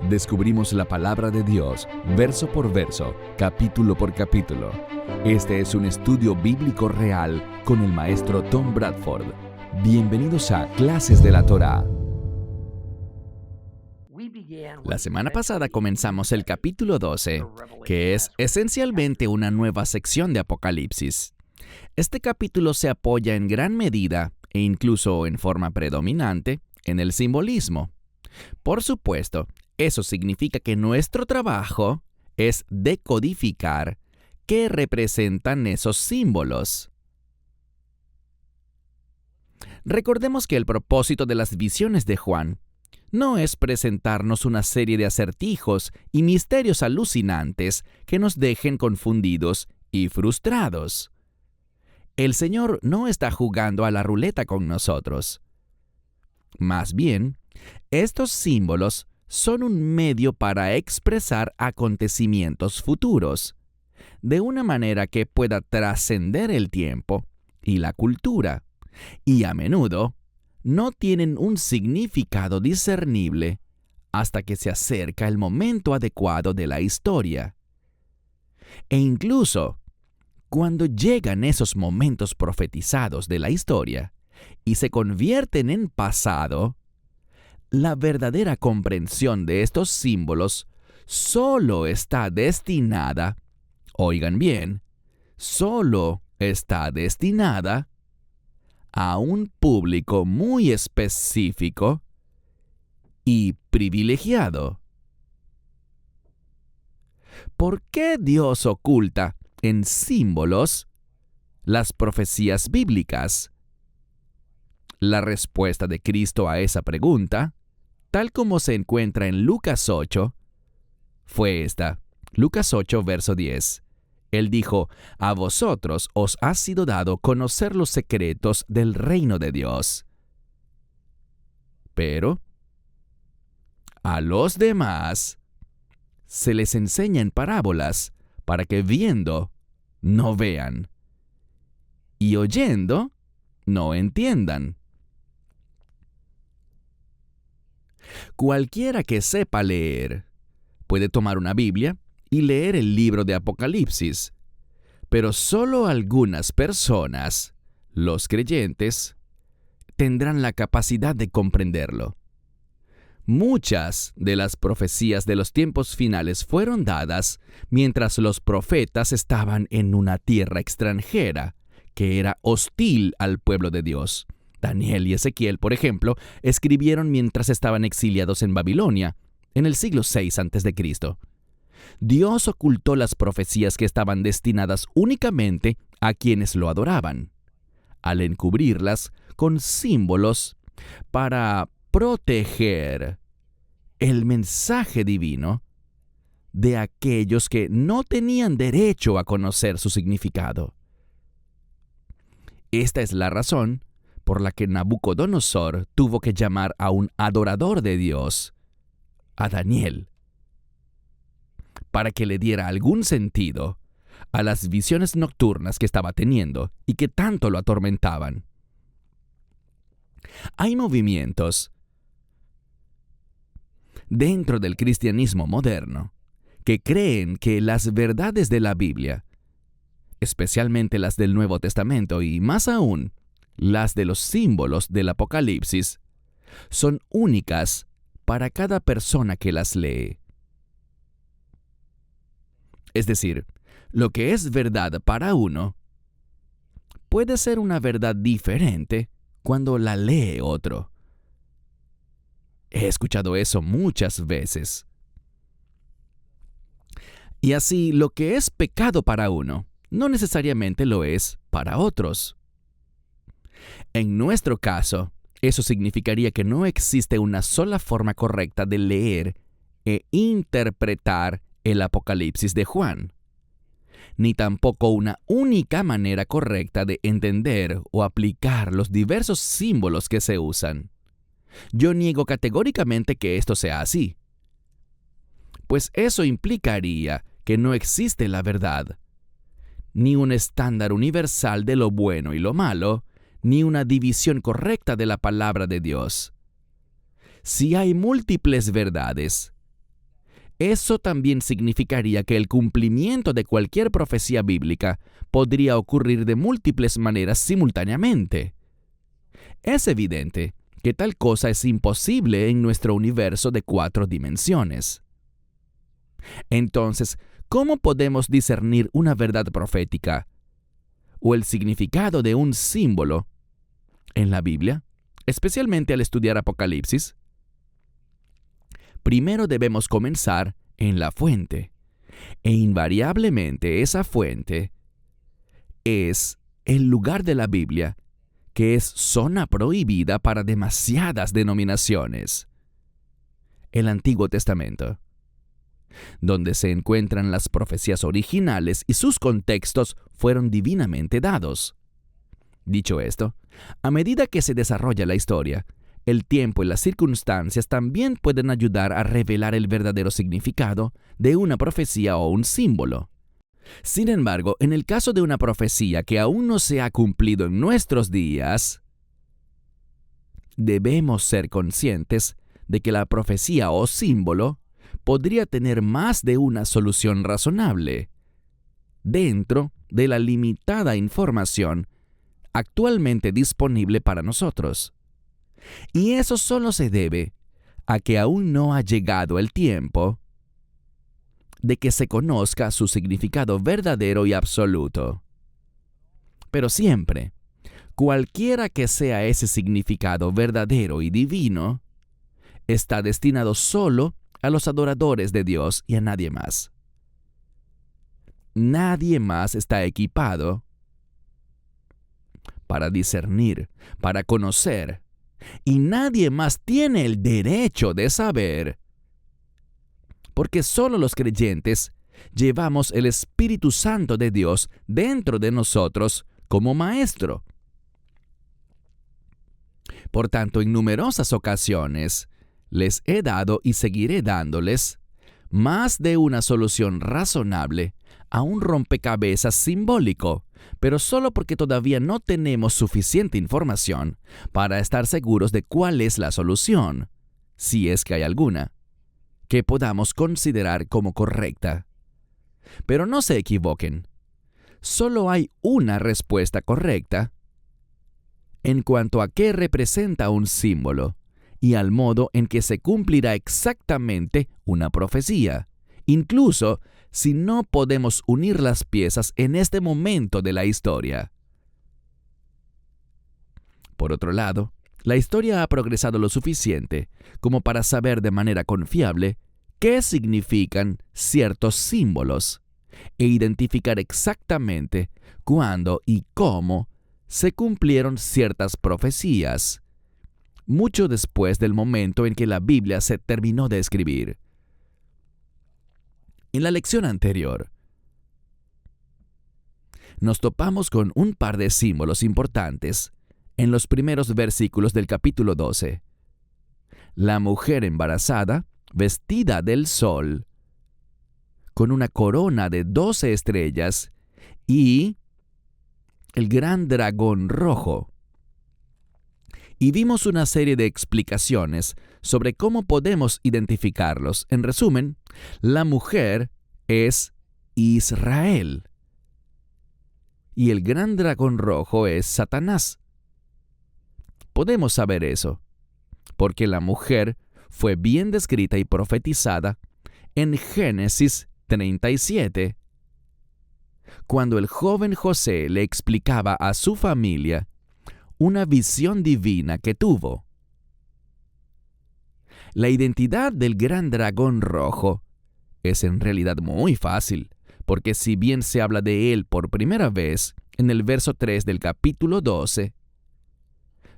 Descubrimos la palabra de Dios, verso por verso, capítulo por capítulo. Este es un estudio bíblico real con el maestro Tom Bradford. Bienvenidos a Clases de la Torá. La semana pasada comenzamos el capítulo 12, que es esencialmente una nueva sección de Apocalipsis. Este capítulo se apoya en gran medida, e incluso en forma predominante, en el simbolismo. Por supuesto, eso significa que nuestro trabajo es decodificar qué representan esos símbolos. Recordemos que el propósito de las visiones de Juan no es presentarnos una serie de acertijos y misterios alucinantes que nos dejen confundidos y frustrados. El Señor no está jugando a la ruleta con nosotros. Más bien, estos símbolos son un medio para expresar acontecimientos futuros, de una manera que pueda trascender el tiempo y la cultura, y a menudo no tienen un significado discernible hasta que se acerca el momento adecuado de la historia. E incluso, cuando llegan esos momentos profetizados de la historia y se convierten en pasado, la verdadera comprensión de estos símbolos solo está destinada, oigan bien, solo está destinada a un público muy específico y privilegiado. ¿Por qué Dios oculta en símbolos las profecías bíblicas? La respuesta de Cristo a esa pregunta, tal como se encuentra en Lucas 8, fue esta. Lucas 8, verso 10. Él dijo: «A vosotros os ha sido dado conocer los secretos del reino de Dios. Pero a los demás se les enseña en parábolas para que viendo no vean y oyendo no entiendan». Cualquiera que sepa leer puede tomar una Biblia y leer el libro de Apocalipsis, pero solo algunas personas, los creyentes, tendrán la capacidad de comprenderlo. Muchas de las profecías de los tiempos finales fueron dadas mientras los profetas estaban en una tierra extranjera que era hostil al pueblo de Dios. Daniel y Ezequiel, por ejemplo, escribieron mientras estaban exiliados en Babilonia, en el siglo VI a.C. Dios ocultó las profecías que estaban destinadas únicamente a quienes lo adoraban, al encubrirlas con símbolos para proteger el mensaje divino de aquellos que no tenían derecho a conocer su significado. Esta es la razón por la que Nabucodonosor tuvo que llamar a un adorador de Dios, a Daniel, para que le diera algún sentido a las visiones nocturnas que estaba teniendo y que tanto lo atormentaban. Hay movimientos dentro del cristianismo moderno que creen que las verdades de la Biblia, especialmente las del Nuevo Testamento y más aún las de los símbolos del Apocalipsis, son únicas para cada persona que las lee. Es decir, lo que es verdad para uno puede ser una verdad diferente cuando la lee otro. He escuchado eso muchas veces. Y así, lo que es pecado para uno no necesariamente lo es para otros. En nuestro caso, eso significaría que no existe una sola forma correcta de leer e interpretar el Apocalipsis de Juan, ni tampoco una única manera correcta de entender o aplicar los diversos símbolos que se usan. Yo niego categóricamente que esto sea así, pues eso implicaría que no existe la verdad, ni un estándar universal de lo bueno y lo malo, ni una división correcta de la palabra de Dios. Si hay múltiples verdades, Eso también significaría que el cumplimiento de cualquier profecía bíblica podría ocurrir de múltiples maneras simultáneamente. Es evidente que tal cosa es imposible en nuestro universo de 4 dimensiones. Entonces, ¿cómo podemos discernir una verdad profética o el significado de un símbolo en la Biblia, especialmente al estudiar Apocalipsis? Primero debemos comenzar en la fuente, e invariablemente esa fuente es el lugar de la Biblia que es zona prohibida para demasiadas denominaciones. El Antiguo Testamento, donde se encuentran las profecías originales y sus contextos fueron divinamente dados. Dicho esto, a medida que se desarrolla la historia, el tiempo y las circunstancias también pueden ayudar a revelar el verdadero significado de una profecía o un símbolo. Sin embargo, en el caso de una profecía que aún no se ha cumplido en nuestros días, debemos ser conscientes de que la profecía o símbolo podría tener más de una solución razonable dentro de la limitada información actualmente disponible para nosotros. Y eso solo se debe a que aún no ha llegado el tiempo de que se conozca su significado verdadero y absoluto. Pero siempre, cualquiera que sea ese significado verdadero y divino, está destinado solo a los adoradores de Dios y a nadie más. Nadie más está equipado para discernir, para conocer, y nadie más tiene el derecho de saber, porque solo los creyentes llevamos el Espíritu Santo de Dios dentro de nosotros como maestro. Por tanto, en numerosas ocasiones les he dado y seguiré dándoles más de una solución razonable a un rompecabezas simbólico, pero solo porque todavía no tenemos suficiente información para estar seguros de cuál es la solución, si es que hay alguna, que podamos considerar como correcta. Pero no se equivoquen, solo hay una respuesta correcta en cuanto a qué representa un símbolo y al modo en que se cumplirá exactamente una profecía, incluso si no podemos unir las piezas en este momento de la historia. Por otro lado, la historia ha progresado lo suficiente como para saber de manera confiable qué significan ciertos símbolos e identificar exactamente cuándo y cómo se cumplieron ciertas profecías, mucho después del momento en que la Biblia se terminó de escribir. En la lección anterior, nos topamos con un par de símbolos importantes en los primeros versículos del capítulo 12. La mujer embarazada, vestida del sol, con una corona de 12 estrellas, y el gran dragón rojo. Y vimos una serie de explicaciones sobre cómo podemos identificarlos. En resumen, la mujer es Israel y el gran dragón rojo es Satanás. Podemos saber eso porque la mujer fue bien descrita y profetizada en Génesis 37, cuando el joven José le explicaba a su familia una visión divina que tuvo. La identidad del gran dragón rojo es en realidad muy fácil, porque si bien se habla de él por primera vez en el verso 3 del capítulo 12,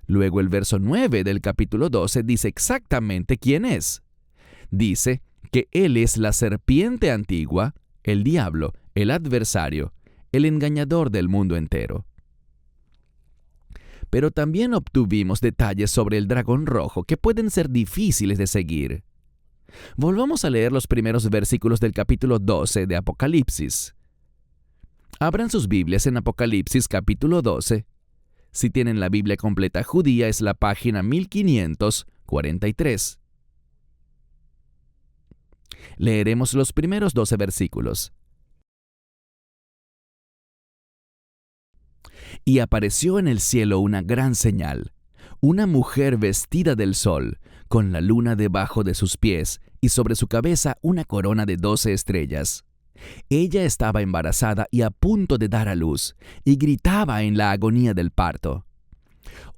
luego el verso 9 del capítulo 12 dice exactamente quién es. Dice que él es la serpiente antigua, el diablo, el adversario, el engañador del mundo entero. Pero también obtuvimos detalles sobre el dragón rojo que pueden ser difíciles de seguir. Volvamos a leer los primeros versículos del capítulo 12 de Apocalipsis. Abran sus Biblias en Apocalipsis capítulo 12. Si tienen la Biblia completa judía, es la página 1543. Leeremos los primeros 12 versículos. Y apareció en el cielo una gran señal, una mujer vestida del sol, con la luna debajo de sus pies, y sobre su cabeza una corona de 12 estrellas. Ella estaba embarazada y a punto de dar a luz, y gritaba en la agonía del parto.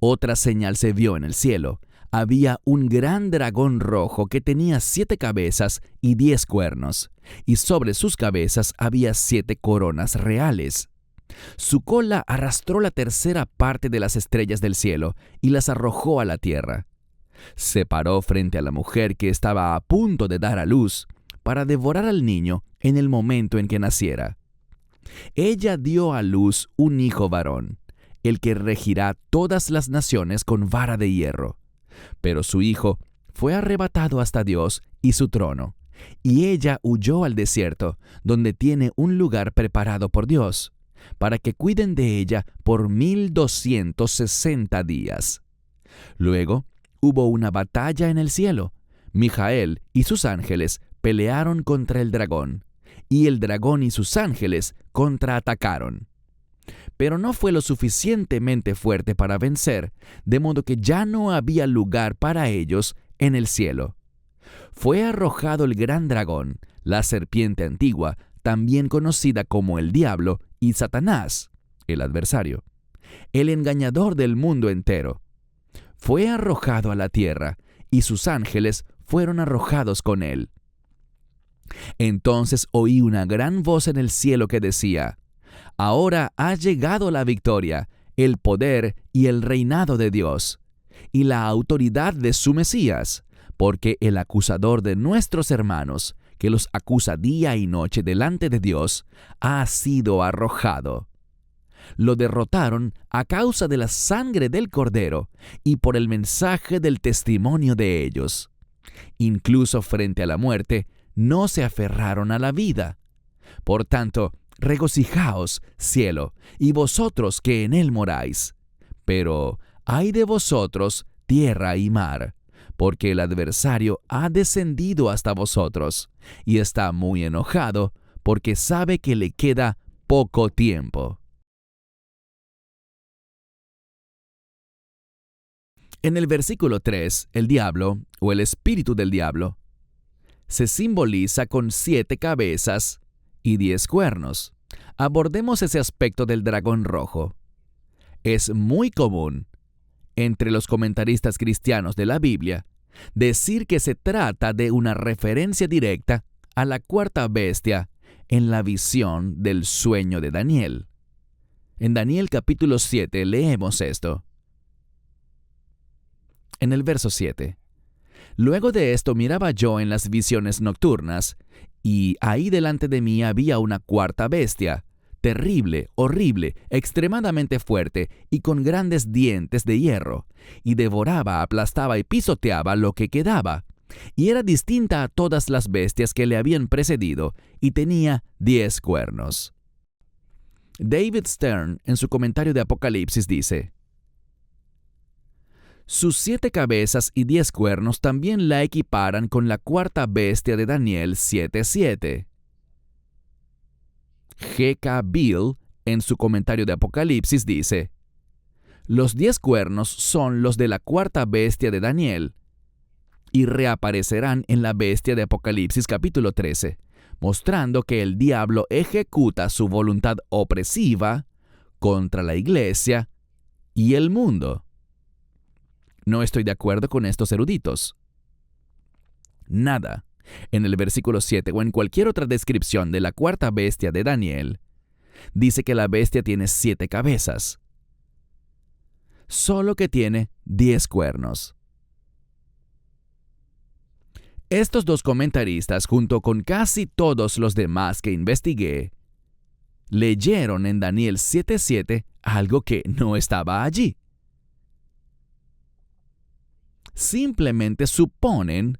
Otra señal se vio en el cielo. Había un gran dragón rojo que tenía 7 cabezas y 10 cuernos, y sobre sus cabezas había 7 coronas reales. Su cola arrastró la tercera parte de las estrellas del cielo y las arrojó a la tierra. Se paró frente a la mujer que estaba a punto de dar a luz para devorar al niño en el momento en que naciera. Ella dio a luz un hijo varón, el que regirá todas las naciones con vara de hierro. Pero su hijo fue arrebatado hasta Dios y su trono, y ella huyó al desierto, donde tiene un lugar preparado por Dios, para que cuiden de ella por 1260 días. Luego hubo una batalla en el cielo. Mijael y sus ángeles pelearon contra el dragón, y el dragón y sus ángeles contraatacaron. Pero no fue lo suficientemente fuerte para vencer, de modo que ya no había lugar para ellos en el cielo. Fue arrojado el gran dragón, la serpiente antigua, también conocida como el diablo y Satanás, el adversario, el engañador del mundo entero. Fue arrojado a la tierra, y sus ángeles fueron arrojados con él. Entonces oí una gran voz en el cielo que decía: Ahora ha llegado la victoria, el poder y el reinado de Dios, y la autoridad de su Mesías, porque el acusador de nuestros hermanos, que los acusa día y noche delante de Dios, ha sido arrojado. Lo derrotaron a causa de la sangre del Cordero y por el mensaje del testimonio de ellos. Incluso frente a la muerte, no se aferraron a la vida. Por tanto, regocijaos, cielo, y vosotros que en él moráis. Pero ay de vosotros, tierra y mar, porque el adversario ha descendido hasta vosotros, y está muy enojado, porque sabe que le queda poco tiempo. En el versículo 3, el diablo, o el espíritu del diablo, se simboliza con 7 cabezas y 10 cuernos. Abordemos ese aspecto del dragón rojo. Es muy común, entre los comentaristas cristianos de la Biblia, decir que se trata de una referencia directa a la cuarta bestia en la visión del sueño de Daniel. En Daniel capítulo 7 leemos esto. En el verso 7. Luego de esto miraba yo en las visiones nocturnas, y ahí delante de mí había una cuarta bestia, terrible, horrible, extremadamente fuerte y con grandes dientes de hierro, y devoraba, aplastaba y pisoteaba lo que quedaba, y era distinta a todas las bestias que le habían precedido, y tenía 10 cuernos. David Stern, en su comentario de Apocalipsis, dice: sus 7 cabezas y 10 cuernos también la equiparan con la cuarta bestia de Daniel 7:7. G.K. Beale, en su comentario de Apocalipsis, dice: los 10 cuernos son los de la cuarta bestia de Daniel, y reaparecerán en la bestia de Apocalipsis capítulo 13, mostrando que el diablo ejecuta su voluntad opresiva contra la iglesia y el mundo. No estoy de acuerdo con estos eruditos. Nada, en el versículo 7 o en cualquier otra descripción de la cuarta bestia de Daniel, dice que la bestia tiene 7 cabezas, solo que tiene 10 cuernos. Estos dos comentaristas, junto con casi todos los demás que investigué, leyeron en Daniel 7:7 algo que no estaba allí. Simplemente suponen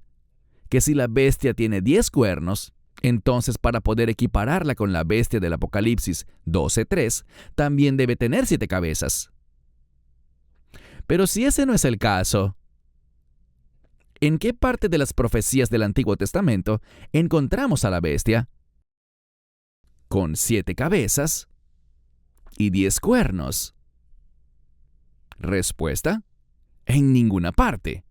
que si la bestia tiene 10 cuernos, entonces para poder equipararla con la bestia del Apocalipsis 12:3, también debe tener 7 cabezas. Pero si ese no es el caso, ¿En qué parte de las profecías del Antiguo Testamento encontramos a la bestia con 7 cabezas y 10 cuernos? Respuesta: en ninguna parte.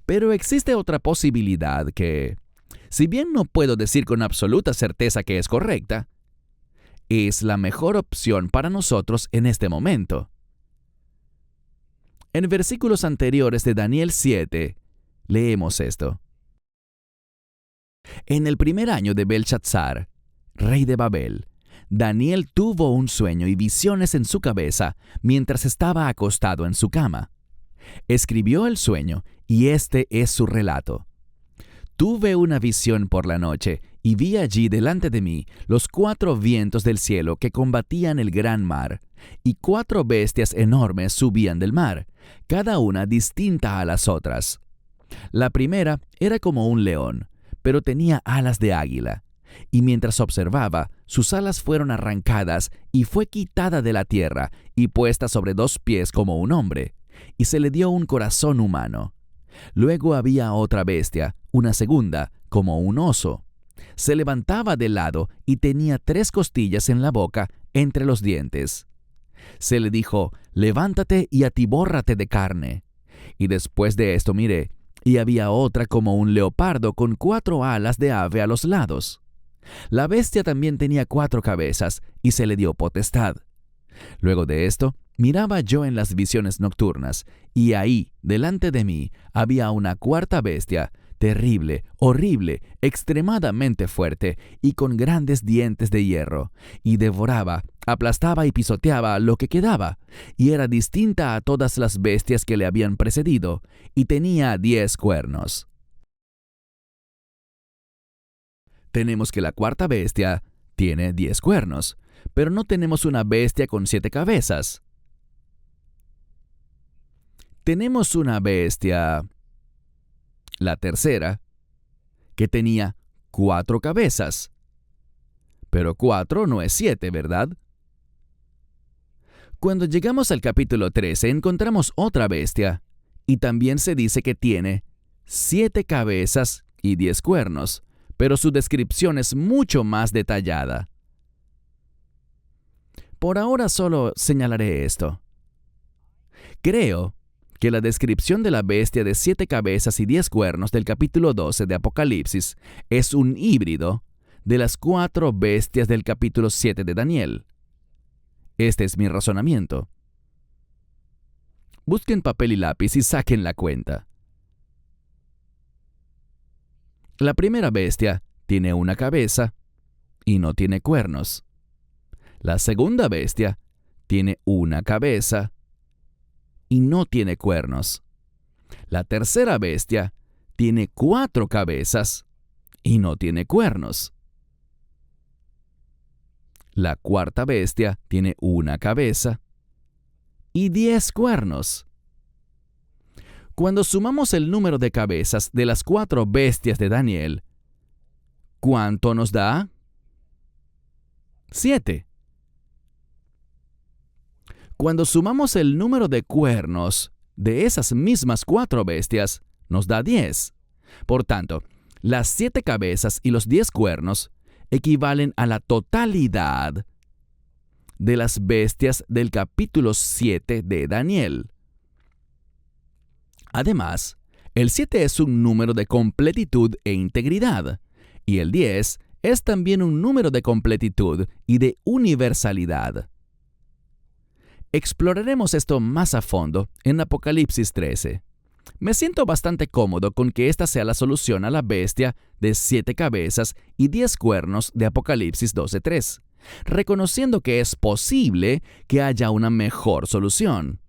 Pero existe otra posibilidad que, si bien no puedo decir con absoluta certeza que es correcta, es la mejor opción para nosotros en este momento. En versículos anteriores de Daniel 7, leemos esto. En el primer año de Belshazzar, rey de Babel, Daniel tuvo un sueño y visiones en su cabeza mientras estaba acostado en su cama. Escribió el sueño y este es su relato. Tuve una visión por la noche y vi allí delante de mí los 4 vientos del cielo que combatían el gran mar, y 4 bestias enormes subían del mar, cada una distinta a las otras. La primera era como un león, pero tenía alas de águila, y mientras observaba, sus alas fueron arrancadas y fue quitada de la tierra y puesta sobre 2 pies como un hombre, y se le dio un corazón humano. Luego había otra bestia, una segunda, como un oso. Se levantaba de lado y tenía 3 costillas en la boca entre los dientes. Se le dijo: levántate y atibórrate de carne. Y después de esto miré, y había otra como un leopardo con 4 alas de ave a los lados. La bestia también tenía 4 cabezas, y se le dio potestad. Luego de esto, miraba yo en las visiones nocturnas, y ahí, delante de mí, había una 4ª bestia, terrible, horrible, extremadamente fuerte, y con grandes dientes de hierro, y devoraba, aplastaba y pisoteaba lo que quedaba, y era distinta a todas las bestias que le habían precedido, y tenía 10 cuernos. Tenemos que la 4ª bestia tiene 10 cuernos, pero no tenemos una bestia con 7 cabezas. Tenemos una bestia, la tercera, que tenía 4 cabezas. Pero 4 no es 7, ¿verdad? Cuando llegamos al capítulo 13 encontramos otra bestia, y también se dice que tiene 7 cabezas y 10 cuernos, pero su descripción es mucho más detallada. Por ahora solo señalaré esto. Creo que la descripción de la bestia de 7 cabezas y 10 cuernos del capítulo 12 de Apocalipsis es un híbrido de las 4 bestias del capítulo 7 de Daniel. Este es mi razonamiento. Busquen papel y lápiz y saquen la cuenta. La primera bestia tiene una cabeza y no tiene cuernos. La segunda bestia tiene una cabeza y no tiene cuernos. La tercera bestia tiene 4 cabezas y no tiene cuernos. La 4ª bestia tiene una cabeza y 10 cuernos. Cuando sumamos el número de cabezas de las 4 bestias de Daniel, ¿cuánto nos da? 7. Cuando sumamos el número de cuernos de esas mismas 4 bestias, nos da 10. Por tanto, las 7 cabezas y los 10 cuernos equivalen a la totalidad de las bestias del capítulo 7 de Daniel. Además, el 7 es un número de completitud e integridad, y el 10 es también un número de completitud y de universalidad. Exploraremos esto más a fondo en Apocalipsis 13. Me siento bastante cómodo con que esta sea la solución a la bestia de 7 cabezas y 10 cuernos de Apocalipsis 12:3, reconociendo que es posible que haya una mejor solución.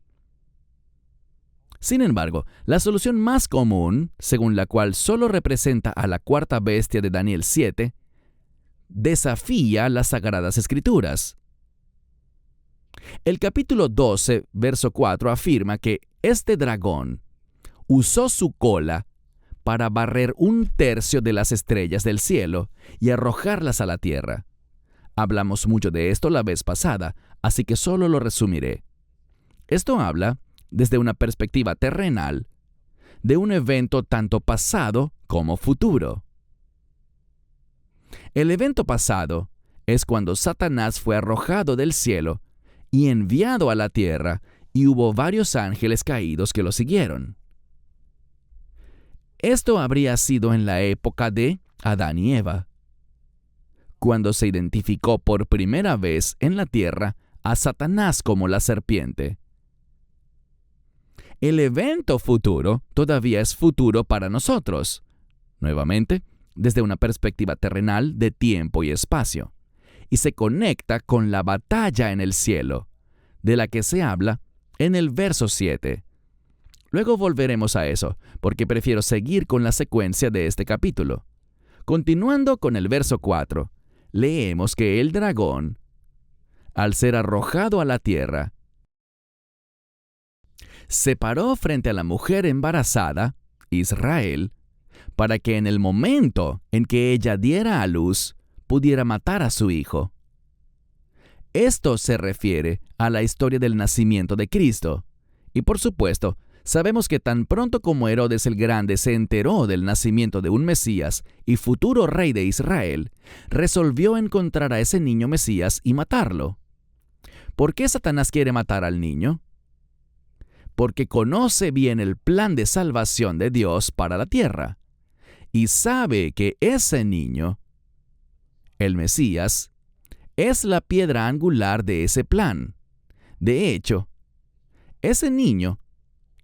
Sin embargo, la solución más común, según la cual solo representa a la 4ª bestia de Daniel 7, desafía las Sagradas Escrituras. El capítulo 12, verso 4 afirma que este dragón usó su cola para barrer 1/3 de las estrellas del cielo y arrojarlas a la tierra. Hablamos mucho de esto la vez pasada, así que solo lo resumiré. Esto habla desde una perspectiva terrenal, de un evento tanto pasado como futuro. El evento pasado es cuando Satanás fue arrojado del cielo y enviado a la tierra, y hubo varios ángeles caídos que lo siguieron. Esto habría sido en la época de Adán y Eva, cuando se identificó por primera vez en la tierra a Satanás como la serpiente. El evento futuro todavía es futuro para nosotros, nuevamente, desde una perspectiva terrenal de tiempo y espacio, y se conecta con la batalla en el cielo, de la que se habla en el verso 7. Luego volveremos a eso, porque prefiero seguir con la secuencia de este capítulo. Continuando con el verso 4, leemos que el dragón, al ser arrojado a la tierra, se paró frente a la mujer embarazada, Israel, para que en el momento en que ella diera a luz, pudiera matar a su hijo. Esto se refiere a la historia del nacimiento de Cristo. Y por supuesto, sabemos que tan pronto como Herodes el Grande se enteró del nacimiento de un Mesías y futuro rey de Israel, resolvió encontrar a ese niño Mesías y matarlo. ¿Por qué Satanás quiere matar al niño? Porque conoce bien el plan de salvación de Dios para la tierra, y sabe que ese niño, el Mesías, es la piedra angular de ese plan. De hecho, ese niño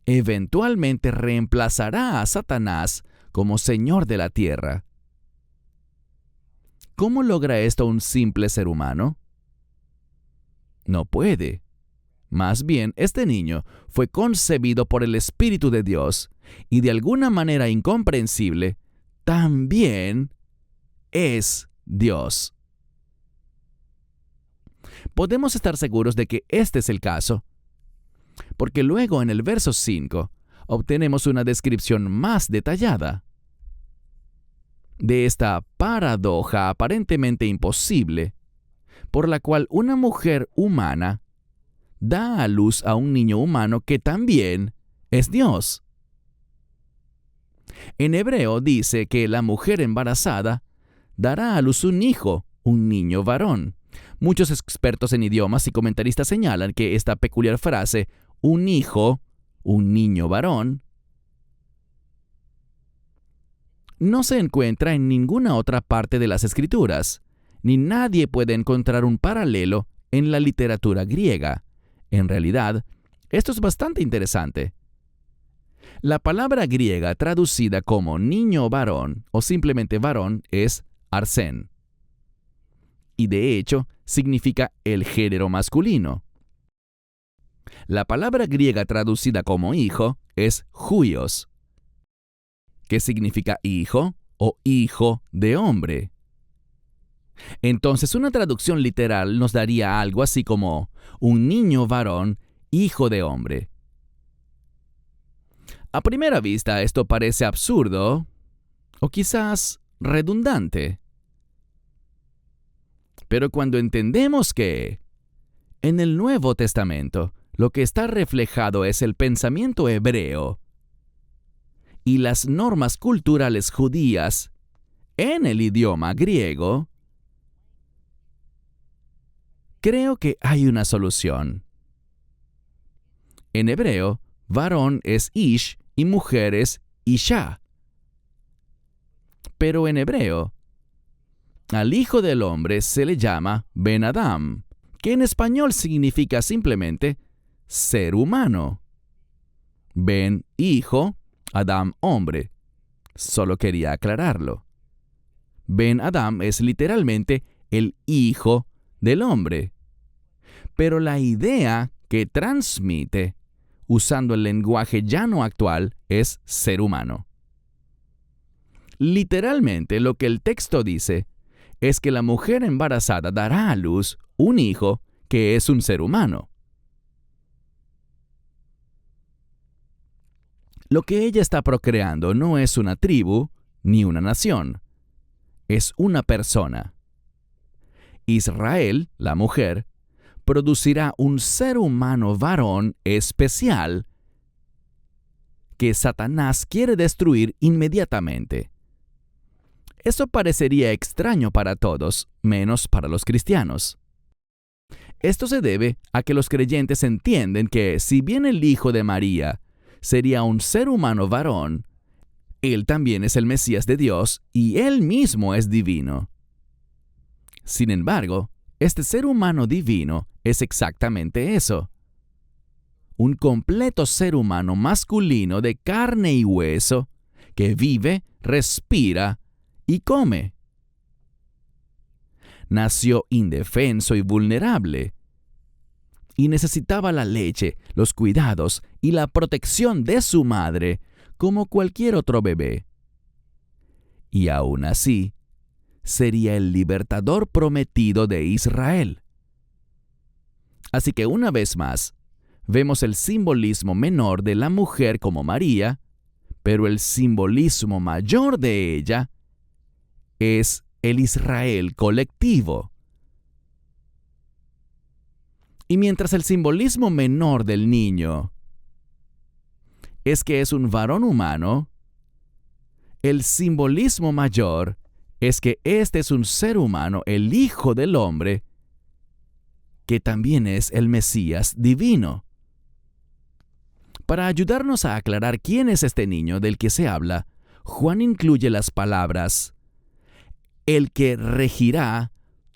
eventualmente reemplazará a Satanás como señor de la tierra. ¿Cómo logra esto un simple ser humano? No puede. Más bien, este niño fue concebido por el Espíritu de Dios y de alguna manera incomprensible, también es Dios. Podemos estar seguros de que este es el caso, porque luego en el verso 5 obtenemos una descripción más detallada de esta paradoja aparentemente imposible, por la cual una mujer humana da a luz a un niño humano que también es Dios. En hebreo dice que la mujer embarazada dará a luz un hijo, un niño varón. Muchos expertos en idiomas y comentaristas señalan que esta peculiar frase, un hijo, un niño varón, no se encuentra en ninguna otra parte de las Escrituras, ni nadie puede encontrar un paralelo en la literatura griega. En realidad, esto es bastante interesante. La palabra griega traducida como niño varón o simplemente varón es arsén. Y de hecho, significa el género masculino. La palabra griega traducida como hijo es huios, que significa hijo o hijo de hombre. Entonces, una traducción literal nos daría algo así como un niño varón, hijo de hombre. A primera vista, esto parece absurdo o quizás redundante. Pero cuando entendemos que en el Nuevo Testamento lo que está reflejado es el pensamiento hebreo y las normas culturales judías en el idioma griego, creo que hay una solución. En hebreo, varón es ish y mujer es isha. Pero en hebreo, al Hijo del Hombre se le llama Ben Adam, que en español significa simplemente ser humano. Ben, hijo, Adam, hombre. Solo quería aclararlo. Ben Adam es literalmente el hijo del hombre. Pero la idea que transmite, usando el lenguaje llano actual, es ser humano. Literalmente lo que el texto dice es que la mujer embarazada dará a luz un hijo que es un ser humano. Lo que ella está procreando no es una tribu ni una nación, es una persona. Israel, la mujer, producirá un ser humano varón especial que Satanás quiere destruir inmediatamente. Eso parecería extraño para todos, menos para los cristianos. Esto se debe a que los creyentes entienden que, si bien el Hijo de María sería un ser humano varón, Él también es el Mesías de Dios y Él mismo es divino. Sin embargo, este ser humano divino es exactamente eso: un completo ser humano masculino de carne y hueso que vive, respira y come. Nació indefenso y vulnerable, y necesitaba la leche, los cuidados y la protección de su madre como cualquier otro bebé. Y aún así, sería el libertador prometido de Israel. Así que una vez más, vemos el simbolismo menor de la mujer como María, pero el simbolismo mayor de ella es el Israel colectivo. Y mientras el simbolismo menor del niño es que es un varón humano, el simbolismo mayor es que este es un ser humano, el Hijo del Hombre, que también es el Mesías divino. Para ayudarnos a aclarar quién es este niño del que se habla, Juan incluye las palabras: el que regirá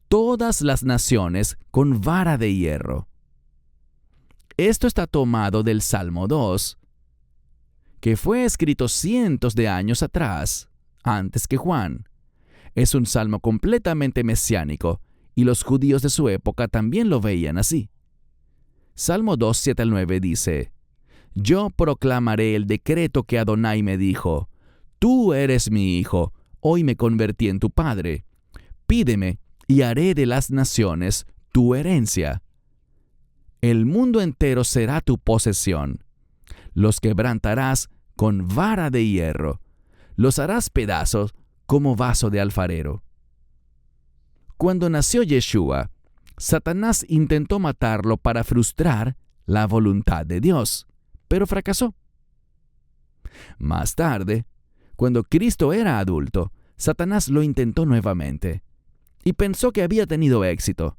todas las naciones con vara de hierro. Esto está tomado del Salmo 2, que fue escrito cientos de años atrás, antes que Juan. Es un salmo completamente mesiánico, y los judíos de su época también lo veían así. Salmo 2, 7 al 9 dice: Yo proclamaré el decreto que Adonai me dijo: Tú eres mi hijo, hoy me convertí en tu padre. Pídeme, y haré de las naciones tu herencia. El mundo entero será tu posesión. Los quebrantarás con vara de hierro, los harás pedazos como vaso de alfarero. Cuando nació Yeshua, Satanás intentó matarlo para frustrar la voluntad de Dios, pero fracasó. Más tarde, cuando Cristo era adulto, Satanás lo intentó nuevamente y pensó que había tenido éxito.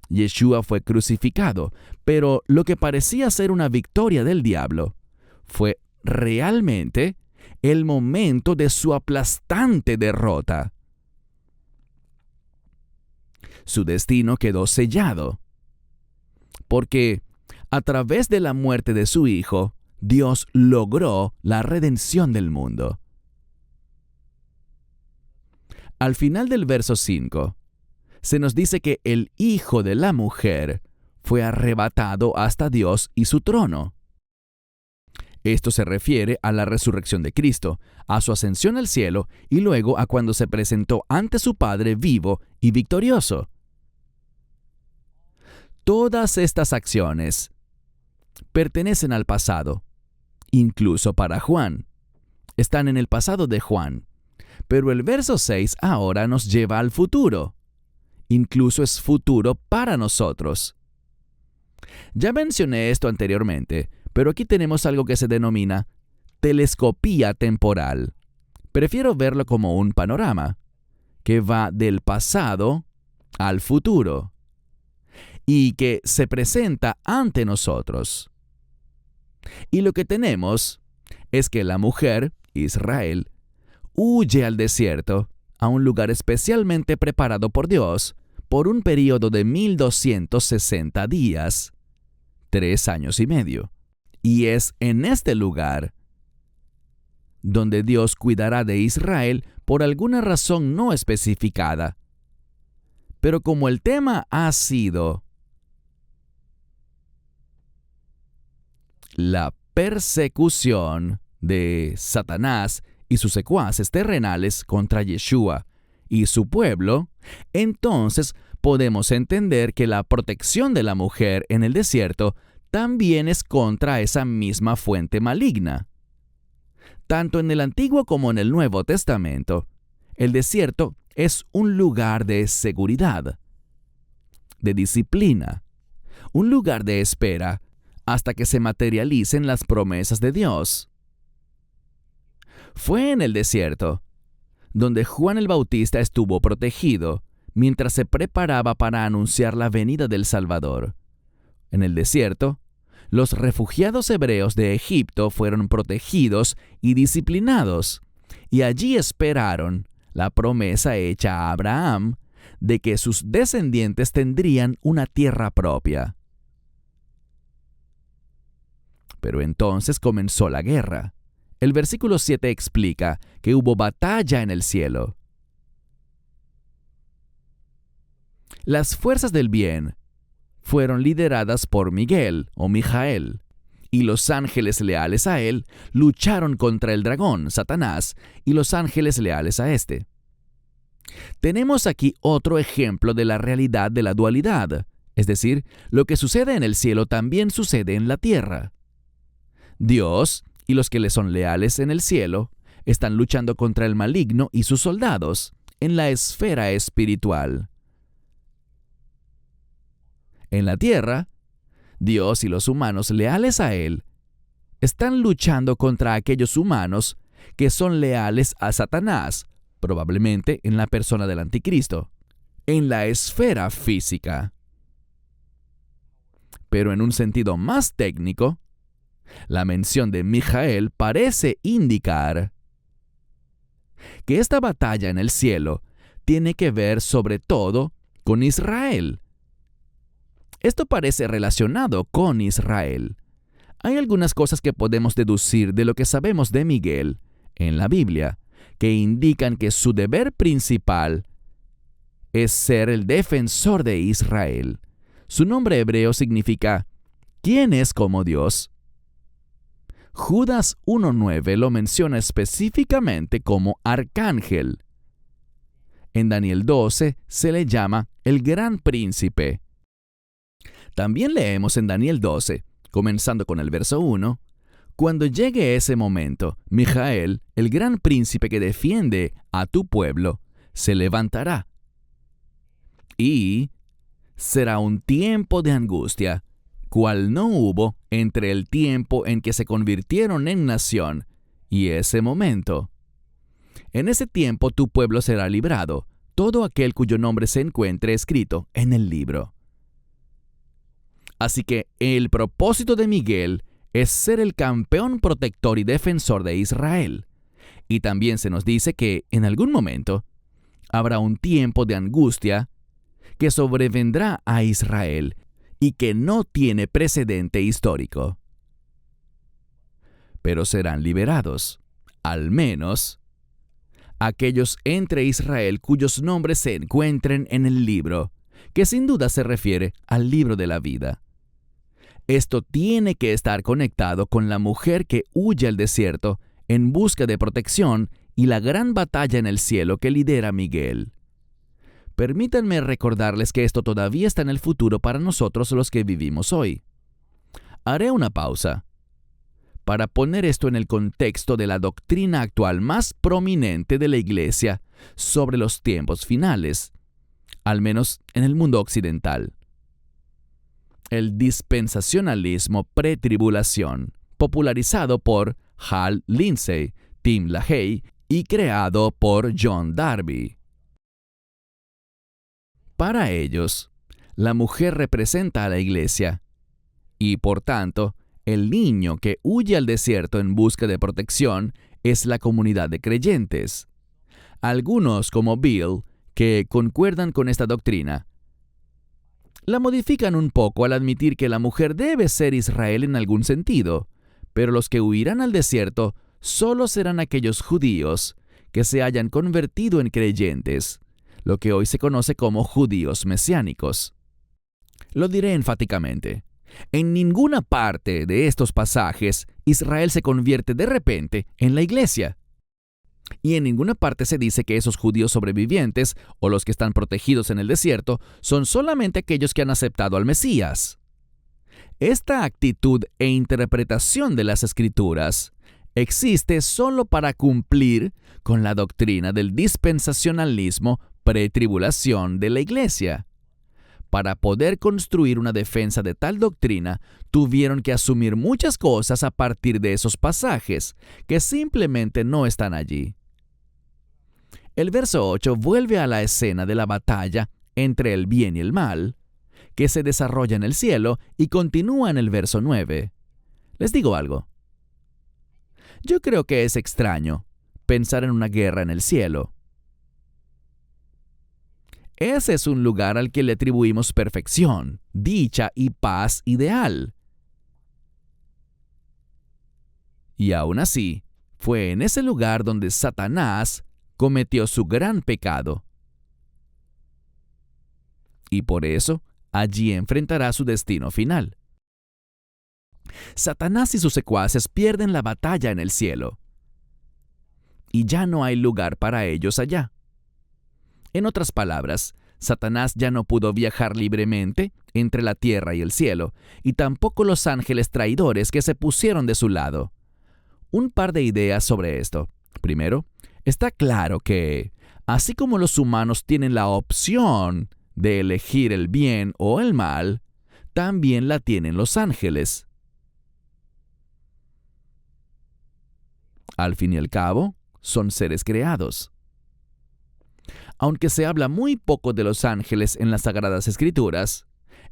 Yeshua fue crucificado, pero lo que parecía ser una victoria del diablo fue realmente el momento de su aplastante derrota. Su destino quedó sellado, porque a través de la muerte de su Hijo, Dios logró la redención del mundo. Al final del verso 5, se nos dice que el Hijo de la mujer fue arrebatado hasta Dios y su trono. Esto se refiere a la resurrección de Cristo, a su ascensión al cielo y luego a cuando se presentó ante su Padre vivo y victorioso. Todas estas acciones pertenecen al pasado, incluso para Juan. Están en el pasado de Juan. Pero el verso 6 ahora nos lleva al futuro. Incluso es futuro para nosotros. Ya mencioné esto anteriormente, pero aquí tenemos algo que se denomina telescopía temporal. Prefiero verlo como un panorama que va del pasado al futuro y que se presenta ante nosotros. Y lo que tenemos es que la mujer, Israel, huye al desierto, a un lugar especialmente preparado por Dios, por un período de 1260 días, 3 años y medio. Y es en este lugar donde Dios cuidará de Israel por alguna razón no especificada. Pero como el tema ha sido la persecución de Satanás y sus secuaces terrenales contra Yeshua y su pueblo, entonces podemos entender que la protección de la mujer en el desierto también es contra esa misma fuente maligna. Tanto en el Antiguo como en el Nuevo Testamento, el desierto es un lugar de seguridad, de disciplina, un lugar de espera hasta que se materialicen las promesas de Dios. Fue en el desierto donde Juan el Bautista estuvo protegido mientras se preparaba para anunciar la venida del Salvador. En el desierto, los refugiados hebreos de Egipto fueron protegidos y disciplinados, y allí esperaron la promesa hecha a Abraham de que sus descendientes tendrían una tierra propia. Pero entonces comenzó la guerra. El versículo 7 explica que hubo batalla en el cielo. Las fuerzas del bien fueron lideradas por Miguel o Mijael, y los ángeles leales a él lucharon contra el dragón, Satanás, y los ángeles leales a éste. Tenemos aquí otro ejemplo de la realidad de la dualidad, es decir, lo que sucede en el cielo también sucede en la tierra. Dios y los que le son leales en el cielo están luchando contra el maligno y sus soldados en la esfera espiritual. En la tierra, Dios y los humanos leales a Él están luchando contra aquellos humanos que son leales a Satanás, probablemente en la persona del anticristo, en la esfera física. Pero en un sentido más técnico, la mención de Mijael parece indicar que esta batalla en el cielo tiene que ver sobre todo con Israel. Esto parece relacionado con Israel. Hay algunas cosas que podemos deducir de lo que sabemos de Miguel en la Biblia, que indican que su deber principal es ser el defensor de Israel. Su nombre hebreo significa ¿quién es como Dios? Judas 1:9 lo menciona específicamente como arcángel. En Daniel 12 se le llama el gran príncipe. También leemos en Daniel 12, comenzando con el verso 1, cuando llegue ese momento, Mijael, el gran príncipe que defiende a tu pueblo, se levantará. Y será un tiempo de angustia, cual no hubo entre el tiempo en que se convirtieron en nación y ese momento. En ese tiempo tu pueblo será librado, todo aquel cuyo nombre se encuentre escrito en el libro. Así que el propósito de Miguel es ser el campeón protector y defensor de Israel. Y también se nos dice que en algún momento habrá un tiempo de angustia que sobrevendrá a Israel y que no tiene precedente histórico. Pero serán liberados, al menos, aquellos entre Israel cuyos nombres se encuentren en el libro, que sin duda se refiere al libro de la vida. Esto tiene que estar conectado con la mujer que huye al desierto en busca de protección y la gran batalla en el cielo que lidera Miguel. Permítanme recordarles que esto todavía está en el futuro para nosotros los que vivimos hoy. Haré una pausa para poner esto en el contexto de la doctrina actual más prominente de la Iglesia sobre los tiempos finales, al menos en el mundo occidental. El dispensacionalismo pretribulación, popularizado por Hal Lindsey, Tim LaHaye y creado por John Darby. Para ellos, la mujer representa a la iglesia y, por tanto, el niño que huye al desierto en busca de protección es la comunidad de creyentes. Algunos, como Bill, que concuerdan con esta doctrina, la modifican un poco al admitir que la mujer debe ser Israel en algún sentido, pero los que huirán al desierto solo serán aquellos judíos que se hayan convertido en creyentes, lo que hoy se conoce como judíos mesiánicos. Lo diré enfáticamente. En ninguna parte de estos pasajes Israel se convierte de repente en la iglesia. Y en ninguna parte se dice que esos judíos sobrevivientes o los que están protegidos en el desierto son solamente aquellos que han aceptado al Mesías. Esta actitud e interpretación de las Escrituras existe solo para cumplir con la doctrina del dispensacionalismo pretribulación de la Iglesia. Para poder construir una defensa de tal doctrina, tuvieron que asumir muchas cosas a partir de esos pasajes, que simplemente no están allí. El verso 8 vuelve a la escena de la batalla entre el bien y el mal, que se desarrolla en el cielo y continúa en el verso 9. Les digo algo. Yo creo que es extraño pensar en una guerra en el cielo. Ese es un lugar al que le atribuimos perfección, dicha y paz ideal. Y aún así, fue en ese lugar donde Satanás cometió su gran pecado. Y por eso, allí enfrentará su destino final. Satanás y sus secuaces pierden la batalla en el cielo. Y ya no hay lugar para ellos allá. En otras palabras, Satanás ya no pudo viajar libremente entre la tierra y el cielo, y tampoco los ángeles traidores que se pusieron de su lado. Un par de ideas sobre esto. Primero, está claro que, así como los humanos tienen la opción de elegir el bien o el mal, también la tienen los ángeles. Al fin y al cabo, son seres creados. Aunque se habla muy poco de los ángeles en las Sagradas Escrituras,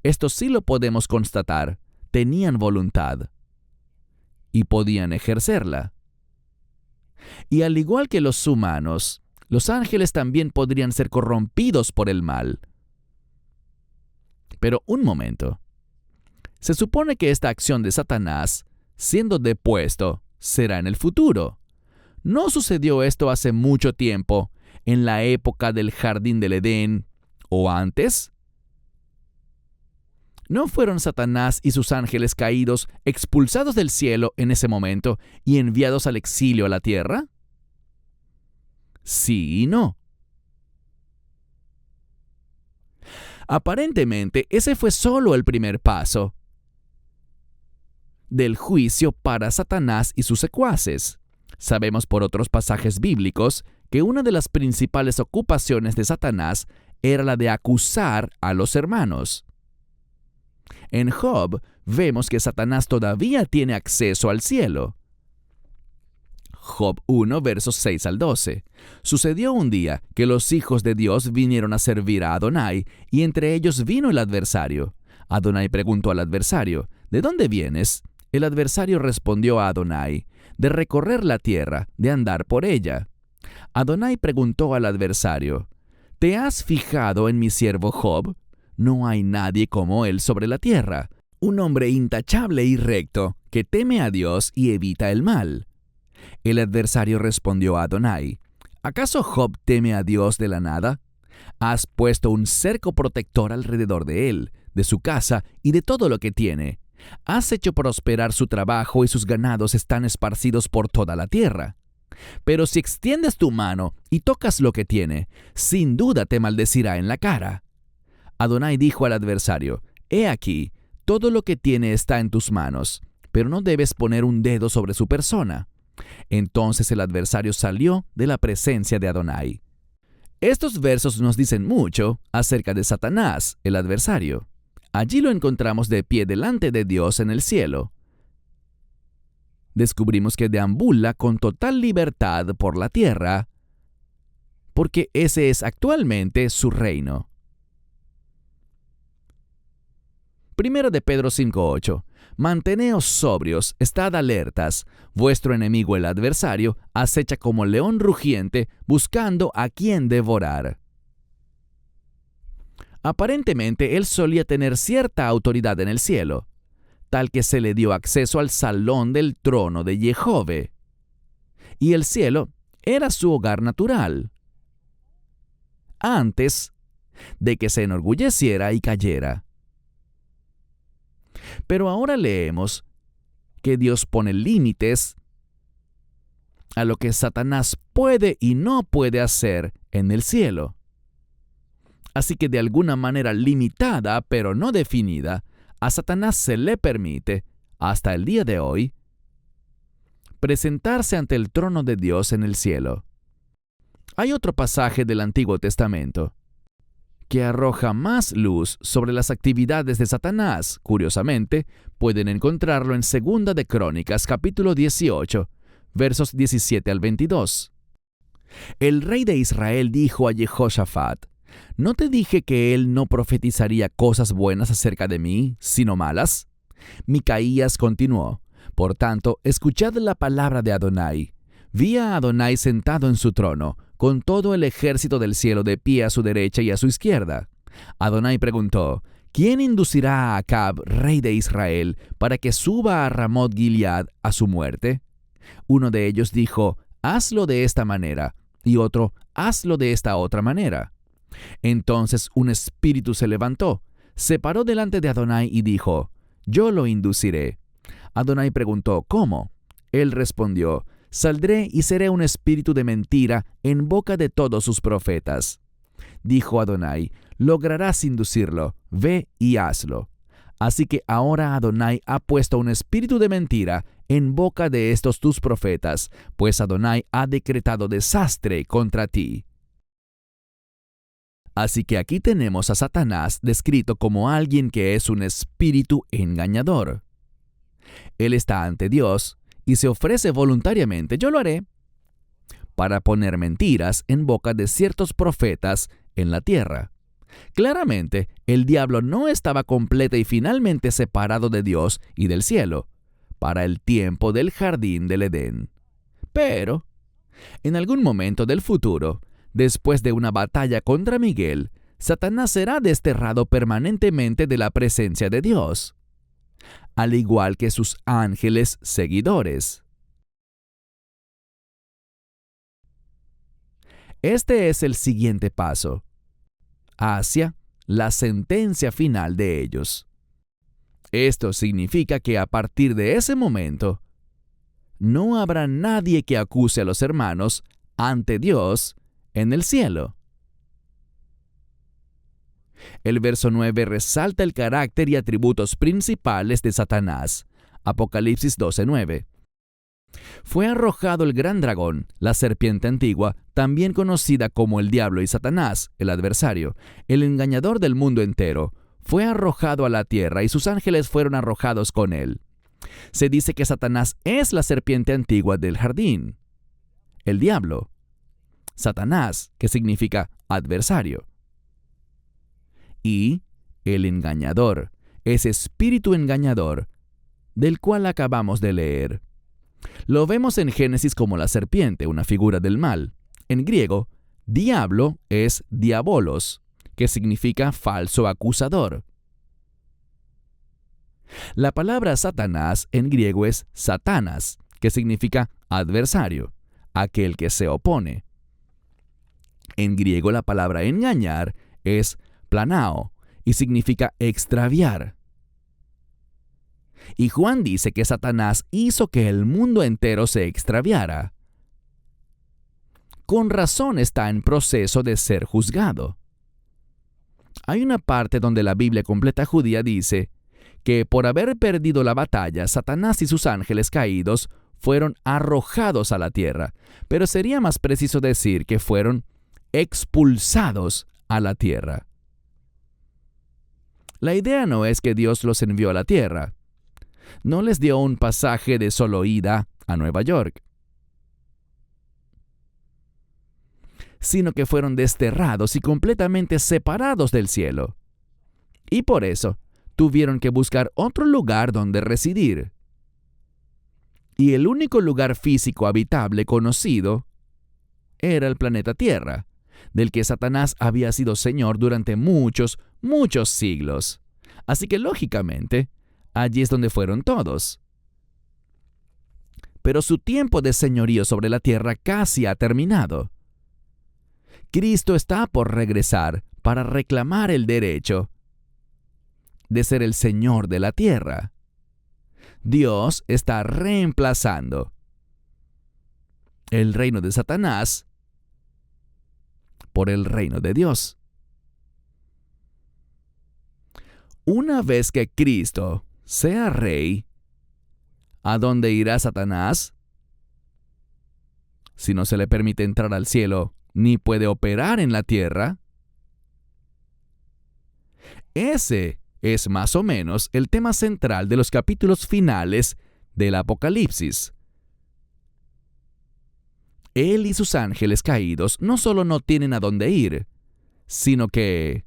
esto sí lo podemos constatar, tenían voluntad y podían ejercerla. Y al igual que los humanos, los ángeles también podrían ser corrompidos por el mal. Pero un momento. Se supone que esta acción de Satanás, siendo depuesto, será en el futuro. ¿No sucedió esto hace mucho tiempo, en la época del Jardín del Edén, o antes? ¿No fueron Satanás y sus ángeles caídos expulsados del cielo en ese momento y enviados al exilio a la tierra? Sí y no. Aparentemente, ese fue solo el primer paso del juicio para Satanás y sus secuaces. Sabemos por otros pasajes bíblicos que una de las principales ocupaciones de Satanás era la de acusar a los hermanos. En Job vemos que Satanás todavía tiene acceso al cielo. Job 1, versos 6 al 12. Sucedió un día que los hijos de Dios vinieron a servir a Adonai, y entre ellos vino el adversario. Adonai preguntó al adversario, ¿de dónde vienes? El adversario respondió a Adonai, de recorrer la tierra, de andar por ella. Adonai preguntó al adversario, ¿te has fijado en mi siervo Job? No hay nadie como él sobre la tierra, un hombre intachable y recto, que teme a Dios y evita el mal. El adversario respondió a Adonai, ¿acaso Job teme a Dios de la nada? Has puesto un cerco protector alrededor de él, de su casa y de todo lo que tiene. Has hecho prosperar su trabajo y sus ganados están esparcidos por toda la tierra. Pero si extiendes tu mano y tocas lo que tiene, sin duda te maldecirá en la cara. Adonai dijo al adversario, he aquí, todo lo que tiene está en tus manos, pero no debes poner un dedo sobre su persona. Entonces el adversario salió de la presencia de Adonai. Estos versos nos dicen mucho acerca de Satanás, el adversario. Allí lo encontramos de pie delante de Dios en el cielo. Descubrimos que deambula con total libertad por la tierra, porque ese es actualmente su reino. Primero de Pedro 5:8. Manteneos sobrios, estad alertas. Vuestro enemigo el adversario acecha como león rugiente, buscando a quien devorar. Aparentemente él solía tener cierta autoridad en el cielo, tal que se le dio acceso al salón del trono de Jehove. Y el cielo era su hogar natural, antes de que se enorgulleciera y cayera. Pero ahora leemos que Dios pone límites a lo que Satanás puede y no puede hacer en el cielo. Así que de alguna manera limitada, pero no definida, a Satanás se le permite, hasta el día de hoy, presentarse ante el trono de Dios en el cielo. Hay otro pasaje del Antiguo Testamento que arroja más luz sobre las actividades de Satanás. Curiosamente, pueden encontrarlo en 2 de Crónicas, capítulo 18, versos 17 al 22. El rey de Israel dijo a Jehoshafat: ¿No te dije que él no profetizaría cosas buenas acerca de mí, sino malas? Micaías continuó: Por tanto, escuchad la palabra de Adonai. Vi a Adonai sentado en su trono, con todo el ejército del cielo de pie a su derecha y a su izquierda. Adonai preguntó: ¿Quién inducirá a Acab, rey de Israel, para que suba a Ramot Gilead a su muerte? Uno de ellos dijo: Hazlo de esta manera, y otro: Hazlo de esta otra manera. Entonces un espíritu se levantó, se paró delante de Adonai y dijo: Yo lo induciré. Adonai preguntó: ¿Cómo? Él respondió: Saldré y seré un espíritu de mentira en boca de todos sus profetas. Dijo Adonai: Lograrás inducirlo, ve y hazlo. Así que ahora Adonai ha puesto un espíritu de mentira en boca de estos tus profetas, pues Adonai ha decretado desastre contra ti. Así que aquí tenemos a Satanás descrito como alguien que es un espíritu engañador. Él está ante Dios y se ofrece voluntariamente: yo lo haré, para poner mentiras en boca de ciertos profetas en la tierra. Claramente, el diablo no estaba completa y finalmente separado de Dios y del cielo, para el tiempo del jardín del Edén. Pero, en algún momento del futuro, después de una batalla contra Miguel, Satanás será desterrado permanentemente de la presencia de Dios, al igual que sus ángeles seguidores. Este es el siguiente paso hacia la sentencia final de ellos. Esto significa que a partir de ese momento, no habrá nadie que acuse a los hermanos ante Dios en el cielo. El verso 9 resalta el carácter y atributos principales de Satanás. Apocalipsis 12:9. Fue arrojado el gran dragón, la serpiente antigua, también conocida como el diablo y Satanás, el adversario, el engañador del mundo entero. Fue arrojado a la tierra y sus ángeles fueron arrojados con él. Se dice que Satanás es la serpiente antigua del jardín, el diablo. Satanás, que significa adversario. Y el engañador, ese espíritu engañador, del cual acabamos de leer. Lo vemos en Génesis como la serpiente, una figura del mal. En griego, diablo es diabolos, que significa falso acusador. La palabra Satanás en griego es Satanas, que significa adversario, aquel que se opone. En griego la palabra engañar es planao y significa extraviar. Y Juan dice que Satanás hizo que el mundo entero se extraviara. Con razón está en proceso de ser juzgado. Hay una parte donde la Biblia completa judía dice que por haber perdido la batalla, Satanás y sus ángeles caídos fueron arrojados a la tierra, pero sería más preciso decir que fueron expulsados a la tierra. La idea no es que Dios los envió a la tierra. No les dio un pasaje de solo ida a Nueva York, sino que fueron desterrados y completamente separados del cielo. Y por eso tuvieron que buscar otro lugar donde residir. Y el único lugar físico habitable conocido era el planeta Tierra, del que Satanás había sido señor durante muchos siglos. Así que lógicamente, allí es donde fueron todos. Pero su tiempo de señorío sobre la tierra casi ha terminado. Cristo está por regresar para reclamar el derecho de ser el Señor de la tierra. Dios está reemplazando el reino de Satanás por el reino de Dios. Una vez que Cristo sea rey, ¿a dónde irá Satanás? Si no se le permite entrar al cielo, ni puede operar en la tierra. Ese es más o menos el tema central de los capítulos finales del Apocalipsis. Él y sus ángeles caídos no solo no tienen a dónde ir, sino que,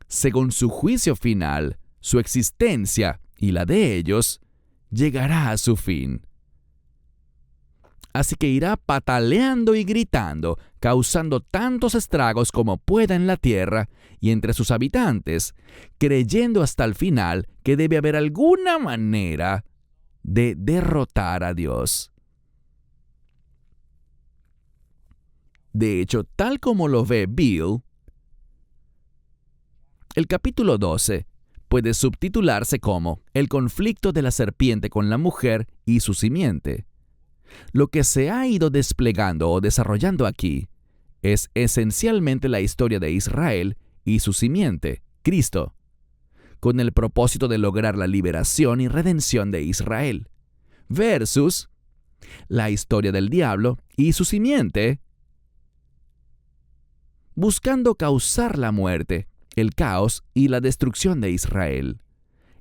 según su juicio final, su existencia y la de ellos llegará a su fin. Así que irá pataleando y gritando, causando tantos estragos como pueda en la tierra y entre sus habitantes, creyendo hasta el final que debe haber alguna manera de derrotar a Dios. De hecho, tal como lo ve Bill, el capítulo 12 puede subtitularse como El conflicto de la serpiente con la mujer y su simiente. Lo que se ha ido desplegando o desarrollando aquí es esencialmente la historia de Israel y su simiente, Cristo, con el propósito de lograr la liberación y redención de Israel, versus la historia del diablo y su simiente, buscando causar la muerte, el caos y la destrucción de Israel.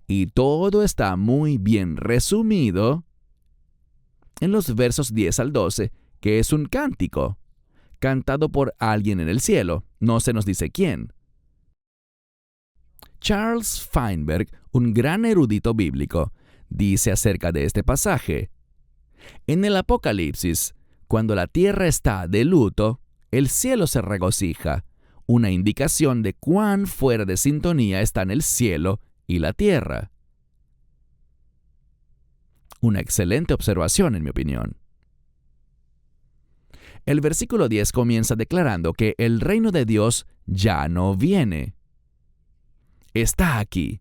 Y todo está muy bien resumido en los versos 10 al 12, que es un cántico, cantado por alguien en el cielo, no se nos dice quién. Charles Feinberg, un gran erudito bíblico, dice acerca de este pasaje: en el Apocalipsis, cuando la tierra está de luto, el cielo se regocija, una indicación de cuán fuera de sintonía están el cielo y la tierra. Una excelente observación, en mi opinión. El versículo 10 comienza declarando que el reino de Dios ya no viene. Está aquí.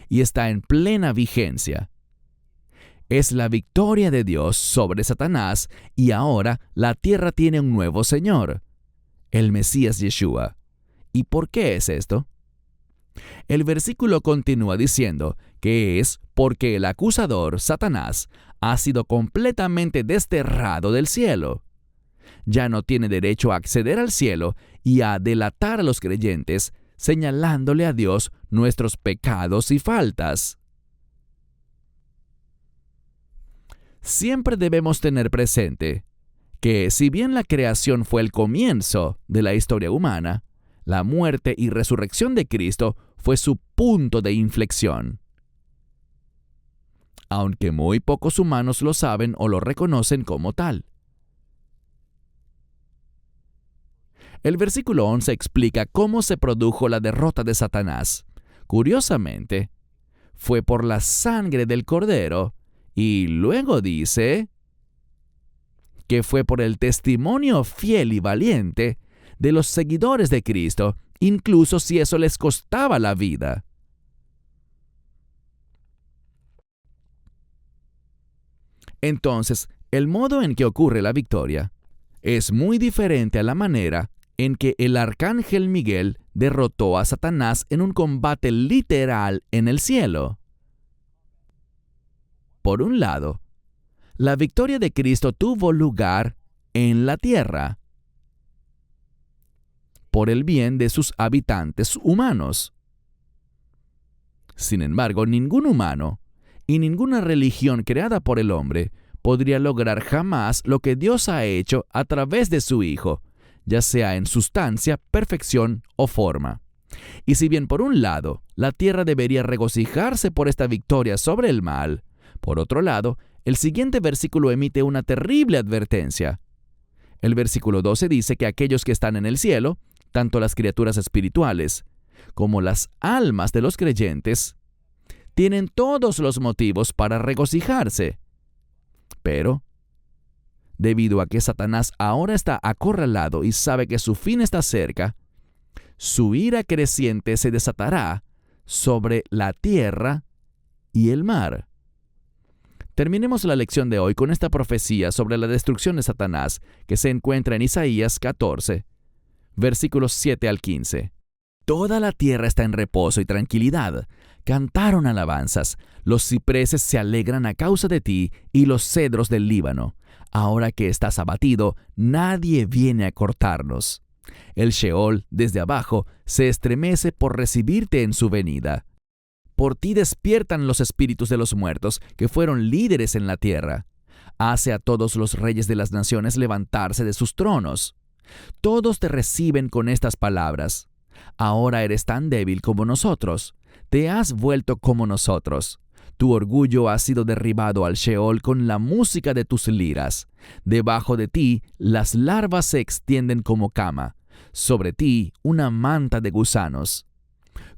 Y está en plena vigencia. Es la victoria de Dios sobre Satanás y ahora la tierra tiene un nuevo Señor, el Mesías Yeshua. ¿Y por qué es esto? El versículo continúa diciendo que es porque el acusador, Satanás, ha sido completamente desterrado del cielo. Ya no tiene derecho a acceder al cielo y a delatar a los creyentes, señalándole a Dios nuestros pecados y faltas. Siempre debemos tener presente que, si bien la creación fue el comienzo de la historia humana, la muerte y resurrección de Cristo fue su punto de inflexión. Aunque muy pocos humanos lo saben o lo reconocen como tal. El versículo 11 explica cómo se produjo la derrota de Satanás. Curiosamente, fue por la sangre del Cordero, y luego dice que fue por el testimonio fiel y valiente de los seguidores de Cristo, incluso si eso les costaba la vida. Entonces, el modo en que ocurre la victoria es muy diferente a la manera en que el arcángel Miguel derrotó a Satanás en un combate literal en el cielo. Por un lado, la victoria de Cristo tuvo lugar en la tierra, por el bien de sus habitantes humanos. Sin embargo, ningún humano y ninguna religión creada por el hombre podría lograr jamás lo que Dios ha hecho a través de su Hijo, ya sea en sustancia, perfección o forma. Y si bien por un lado, la tierra debería regocijarse por esta victoria sobre el mal, por otro lado, el siguiente versículo emite una terrible advertencia. El versículo 12 dice que aquellos que están en el cielo, tanto las criaturas espirituales como las almas de los creyentes, tienen todos los motivos para regocijarse. Pero, debido a que Satanás ahora está acorralado y sabe que su fin está cerca, su ira creciente se desatará sobre la tierra y el mar. Terminemos la lección de hoy con esta profecía sobre la destrucción de Satanás que se encuentra en Isaías 14, versículos 7 al 15. Toda la tierra está en reposo y tranquilidad. Cantaron alabanzas. Los cipreses se alegran a causa de ti y los cedros del Líbano. Ahora que estás abatido, nadie viene a cortarnos. El Sheol, desde abajo, se estremece por recibirte en su venida. Por ti despiertan los espíritus de los muertos, que fueron líderes en la tierra. Hace a todos los reyes de las naciones levantarse de sus tronos. Todos te reciben con estas palabras: ahora eres tan débil como nosotros, te has vuelto como nosotros. Tu orgullo ha sido derribado al Sheol con la música de tus liras. Debajo de ti las larvas se extienden como cama, sobre ti una manta de gusanos.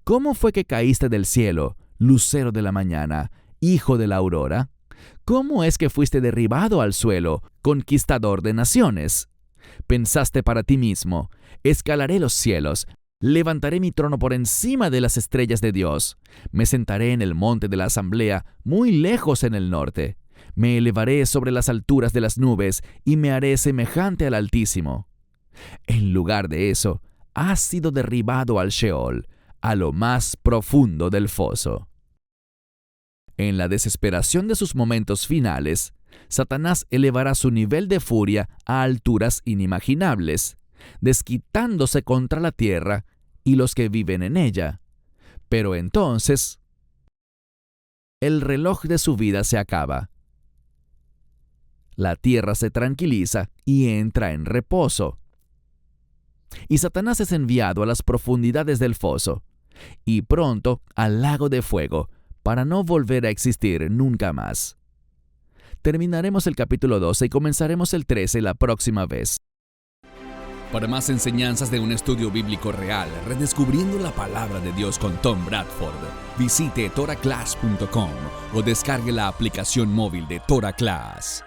¿Cómo fue que caíste del cielo, lucero de la mañana, hijo de la aurora? ¿Cómo es que fuiste derribado al suelo, conquistador de naciones? Pensaste para ti mismo: escalaré los cielos, levantaré mi trono por encima de las estrellas de Dios. Me sentaré en el monte de la asamblea, muy lejos en el norte. Me elevaré sobre las alturas de las nubes y me haré semejante al Altísimo. En lugar de eso, has sido derribado al Sheol, a lo más profundo del foso. En la desesperación de sus momentos finales, Satanás elevará su nivel de furia a alturas inimaginables, desquitándose contra la tierra y los que viven en ella. Pero entonces, el reloj de su vida se acaba. La tierra se tranquiliza y entra en reposo. Y Satanás es enviado a las profundidades del foso, y pronto al lago de fuego, para no volver a existir nunca más. Terminaremos el capítulo 12 y comenzaremos el 13 la próxima vez. Para más enseñanzas de un estudio bíblico real, redescubriendo la palabra de Dios con Tom Bradford, visite toraclass.com o descargue la aplicación móvil de TorahClass.